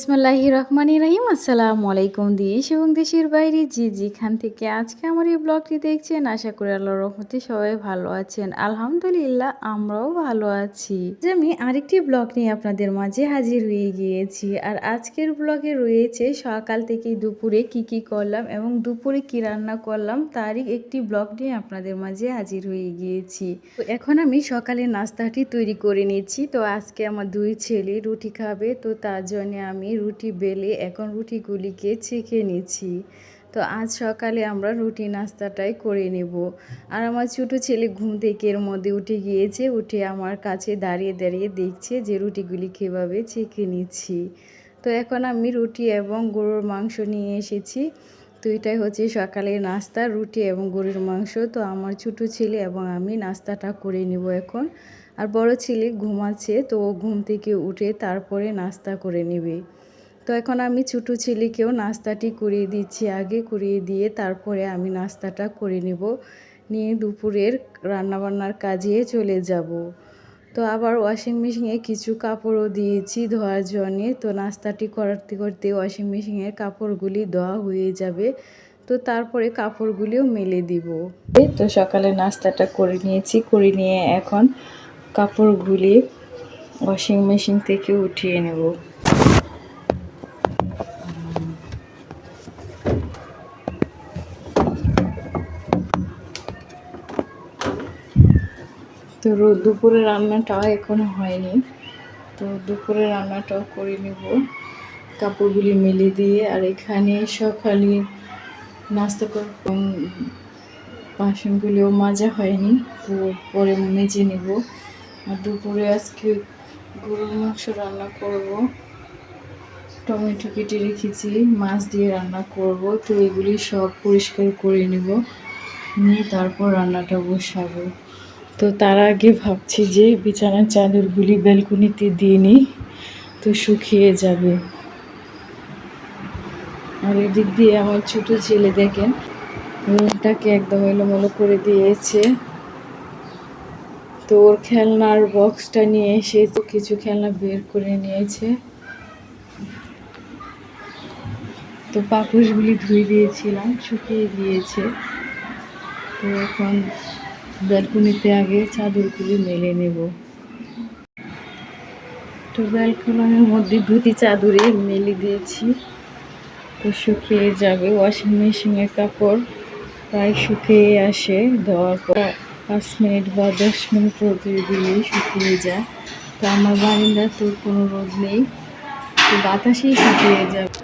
বিসমিল্লাহির রহমানির রহিম। আসসালামু আলাইকুম দেশ এবং দেশের বাইরে যে যেখান থেকে আজকে আমার এই ব্লগটি দেখছেন, আশা করি আল্লাহর রহমতে সবাই ভালো আছেন। আলহামদুলিল্লাহ আমরাও ভালো আছি। যে আমি আরেকটি ব্লগ নিয়ে আপনাদের মাঝে হাজির হয়ে গিয়েছি। আর আজকের ব্লগে রয়েছে সকাল থেকে দুপুরে কি করলাম এবং দুপুরে কি রান্না করলাম তারই একটি ব্লগ নিয়ে আপনাদের মাঝে হাজির হয়ে গিয়েছি। তো এখন আমি সকালে নাস্তাটি তৈরি করে নিচ্ছি। তো আজকে আমার দুই ছেলে রুটি খাবে, তো তার জন্য আমি রুটি বেলে এখন রুটিগুলিকে ছেঁকে নিচ্ছি। তো আজ সকালে আমরা রুটি নাস্তাটাই করে নেব। আর আমার ছোটো ছেলে ঘুম থেকে এর মধ্যে উঠে গিয়েছে, উঠে আমার কাছে দাঁড়িয়ে দাঁড়িয়ে দেখছে যে রুটিগুলি কীভাবে ছেঁকে নিচ্ছি। তো এখন আমি রুটি এবং গরুর মাংস নিয়ে এসেছি। তো এটাই হচ্ছে সকালের নাস্তা, রুটি এবং গরুর মাংস। তো আমার ছোটো ছেলে এবং আমি নাস্তাটা করে নেব এখন। আর বড় ছেলে ঘুমাচ্ছে, তো ঘুম থেকে উঠে তারপরে নাস্তা করে নেবে। তো এখন আমি ছোটো ছেলেকেও নাস্তাটি করিয়ে দিচ্ছি, আগে করিয়ে দিয়ে তারপরে আমি নাস্তাটা করে নেব, নিয়ে দুপুরের রান্নাবান্নার কাজে চলে যাব। তো আবার ওয়াশিং মেশিনে কিছু কাপড়ও দিয়েছি ধোয়ার জন্যে। তো নাস্তাটি করতে করতে ওয়াশিং মেশিনের কাপড়গুলি ধোয়া হয়ে যাবে, তো তারপরে কাপড়গুলিও মেলে দিব। তো সকালে নাস্তাটা করে নিয়েছি, করে নিয়ে এখন কাপড়গুলি ওয়াশিং মেশিন থেকে উঠিয়ে নেব। তো দুপুরে রান্নাটাও এখনো হয়নি, তো দুপুরে রান্নাটাও করে নেব কাপড়গুলি মেলে দিয়ে। আর এখানে সকালে নাস্তা করে বাসনগুলিও মাজা হয়নি, তো পরে মেজে নেব। আর দুপুরে আজকে গরুর মাংস রান্না করব, টমেটো কেটে রেখেছি, মাছ দিয়ে রান্না করব। তো এগুলি সব পরিষ্কার করে নেব, নিয়ে তারপর রান্নাটা বসাবো। তো তার আগে ভাবছি যে বিছানার চাদরগুলি ব্যালকনিতে দিয়ে নিই, তো শুকিয়ে যাবে। আর এদিক দিয়ে আমার ছোটো ছেলে দেখেন রুমটাকে একদম এলোমেলো করে দিয়েছে। তো ওর খেলনার বক্সটা নিয়ে এসে কিছু খেলনা বের করে নিয়েছে। তো পাপোশগুলি ধুয়ে দিয়েছিলাম, শুকিয়ে গিয়েছে। তো এখন ব্যালকনিতে আগে চাদরগুলি মেলে নেব। তো ব্যালকনির মধ্যে দুটি চাদরে মেলে দিয়েছি, তো শুকিয়ে যাবে। ওয়াশিং মেশিনের কাপড় প্রায় শুকিয়ে আসে, ধোয়ার পর 5 মিনিট বা 10 মিনিট রোদে দিলেই শুকিয়ে যায়। তো আমার বারান্দার তো কোনো রোদ নেই, তো বাতাসেই শুকিয়ে যাবে।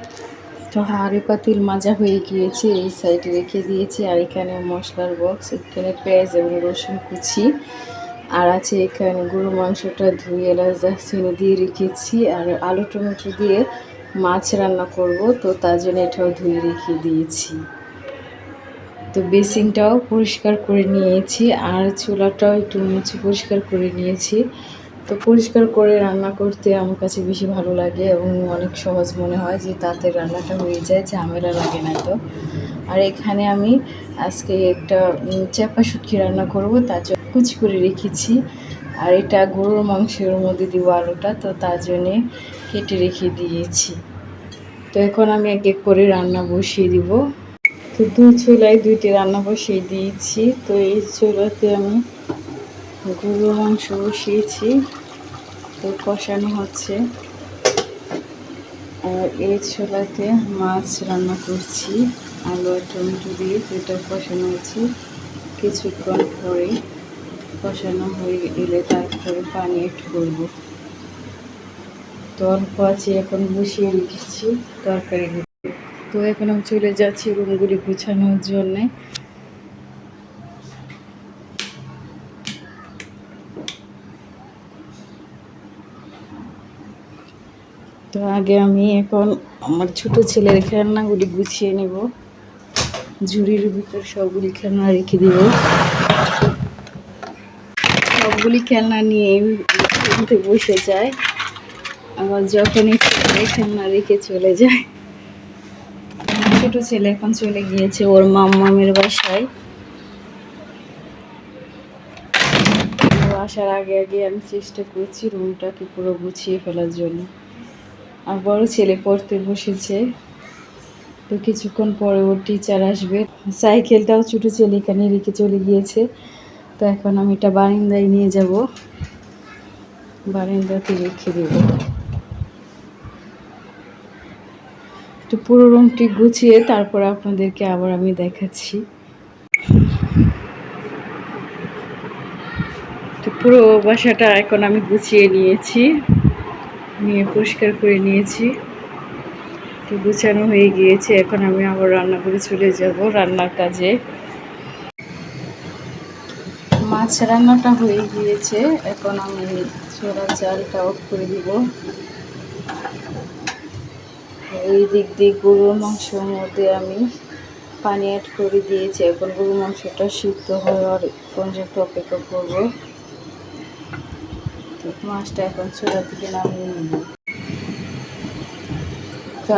তো হাঁড়ি পাতিল মাজা হয়ে গিয়েছে, এই সাইডে রেখে দিয়েছি। আর এখানে মশলার বক্স, এখানে পেঁয়াজ এবং রসুন কুচি, আর আছে এখানে গরুর মাংসটা ধুয়ে এলাচ দারচিনি দিয়ে রেখেছি। আর আলু টমেটো দিয়ে মাছ রান্না করব, তো তার জন্য এটাও ধুয়ে রেখে দিয়েছি। তো বেসিনটাও পরিষ্কার করে নিয়েছি, আর চুলাটাও একটু মুছে পরিষ্কার করে নিয়েছি। তো পরিষ্কার করে রান্না করতে আমার কাছে বেশি ভালো লাগে এবং অনেক সহজ মনে হয়, যে তাতে রান্নাটা হয়ে যায়, ঝামেলা লাগে না। তো আর এখানে আমি আজকে একটা চাপা শুটকি রান্না করব, তার জন্য কুচি করে রেখেছি। আর এটা গরুর মাংসের মধ্যে দিব আলুটা, তো তার জন্যে কেটে রেখে দিয়েছি। তো এখন আমি এক এক করে রান্না বসিয়ে দিব। তো দুই চুলায় দুইটি রান্না বসিয়ে দিয়েছি। তো এই চুলাতে আমি গরুর মাংস বসিয়েছি, তো কষানো হচ্ছে। আর এই চুলাতে মাছ রান্না করছি আলু আর টমেটো দিয়ে, তো এটা কষানো হচ্ছে। কিছুক্ষণ পরে কষানো হয়ে এলে তারপরে পানি অ্যাড করবো। তো অল্প আছে এখন বসিয়ে রেখেছি তরকারি। তো এখন আমি চলে যাচ্ছি রুমগুলি গুছানোর জন্যে। তো আগে আমি এখন আমার ছোটো ছেলের খেলনাগুলি গুছিয়ে নেব, ঝুড়ির ভিতর সবগুলি খেলনা রেখে দিব। সবগুলি খেলনা নিয়ে খেলতে বসে যায়, আবার যখনই খেলনা রেখে চলে যায়। ছোটো ছেলে এখন চলে গিয়েছে ওর মামামের বাসায়। আসার আগে আগে আমি চেষ্টা করছি রুমটাকে পুরো গুছিয়ে ফেলার জন্য। আর বড় ছেলে পড়তে বসেছে, তো কিছুক্ষণ পরে ওর টিচার আসবে। সাইকেলটাও ছোটো ছেলে এখানে রেখে চলে গিয়েছে, তো এখন আমি এটা বারান্দায় নিয়ে যাব, বারান্দাতে রেখে দেব। তো পুরো রুমটি গুছিয়ে তারপর আপনাদেরকে আবার আমি দেখাচ্ছি। তো পুরো বাসাটা এখন আমি গুছিয়ে নিয়েছি, নিয়ে পরিষ্কার করে নিয়েছি। তো গুছানো হয়ে গিয়েছে, এখন আমি আবার রান্না করে চলে যাব রান্নার কাজে। মাছ রান্নাটা হয়ে গিয়েছে, এখন আমি ছোলা চালটা অফ করে দিব। এই দিক দিয়ে গরুর মাংসের মধ্যে আমি পানি অ্যাড করে দিয়েছি, এখন গরুর মাংসটা সিদ্ধ হওয়ার পর্যন্ত অপেক্ষা করব। মাছটা এখন চুলা থেকে নামিয়ে নিব।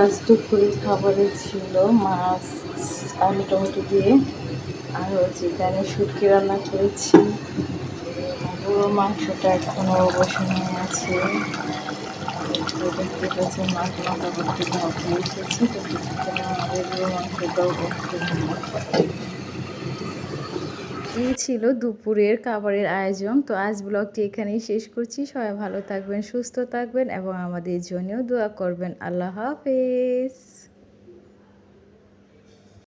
আজ দুপুরের খাবারে ছিল মাছ আলু টমেটো দিয়ে, আর হচ্ছে এখানে শুটকি রান্না করেছি। গরুর মাংসটা এখনও বসানো আছে, দেখতে পাচ্ছি মাছ মাথা করতে ভাবতে এসেছি, তো কিছুক্ষণে আমাদের গরুর মাংসটাও এই ছিল দুপুরের খাবারের আয়োজন। তো আজ ব্লগটি এখানেই শেষ করছি। সবাই ভালো থাকবেন, সুস্থ থাকবেন এবং আমাদের জন্যও দোয়া করবেন। আল্লাহ হাফেজ।